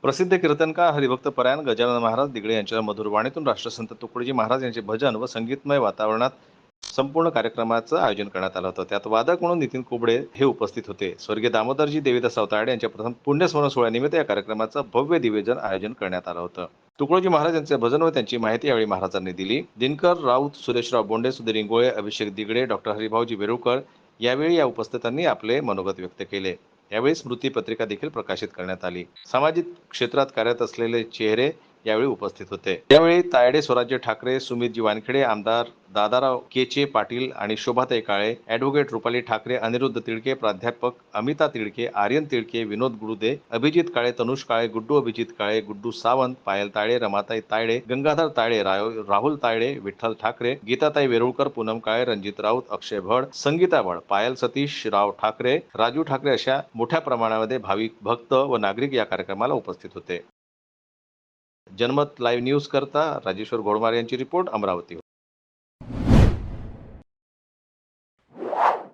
प्रसिद्ध कीर्तनकार हरिभक्त परायण गजानन महाराज दिगडे यांच्या मधुर वाणीतून राष्ट्रसंत तुकडोजी महाराज यांचे भजन व संगीतमय वातावरणात संपूर्ण कार्यक्रमाचं आयोजन करण्यात आलं होतं. त्यात वादक म्हणून नितीन कुबडे हे उपस्थित होते. स्वर्गीय दामोदरजी देवीदास सावताडे यांच्या प्रथम पुण्यस्मरण सोहळ्यानिमित्त या कार्यक्रमाचं भव्य दिव्यजन आयोजन करण्यात आलं होतं. तुकडोजी महाराज यांचे भजन व त्यांची माहिती यावेळी महाराजांनी दिली. दिनकर राऊत, सुरेशराव बोंडे, सुधीर इंगोळे, अभिषेक दिगडे, डॉक्टर हरिभाऊजी वेरुळकर यावेळी या उपस्थितांनी आपले मनोगत व्यक्त केले. यावेळी स्मृती पत्रिका देखील प्रकाशित करण्यात आली. सामाजिक क्षेत्रात कार्यरत असलेले चेहरे यावेळी उपस्थित होते. यावेळी तायडे स्वराज्य ठाकरे, सुमितजी वानखेडे, आमदार दादाराव केचे पाटील आणि शोभाताई काळे, ॲडव्होकेट रुपाली ठाकरे, अनिरुद्ध तिडके, प्राध्यापक अमिता तिडके, आर्यन तिडके, विनोद गुडुदे, अभिजित काळे, तनुष काळे, गुड्डू अभिजित काळे, गुड्डू सावंत, पायल ताळे, रमाताई तायडे, गंगाधर तायडे, राहुल तायडे, विठ्ठल ठाकरे, गीताताई वेरुळकर, पूनम काळे, रणजित राऊत, अक्षय भड, संगीता भड, पायल सतीश, राव ठाकरे, राजू ठाकरे अशा मोठ्या प्रमाणामध्ये भाविक भक्त व नागरिक या कार्यक्रमाला उपस्थित होते. जनमत लाईव्ह न्यूज करता राजेश्वर घोडमारे यांची रिपोर्ट, अमरावती.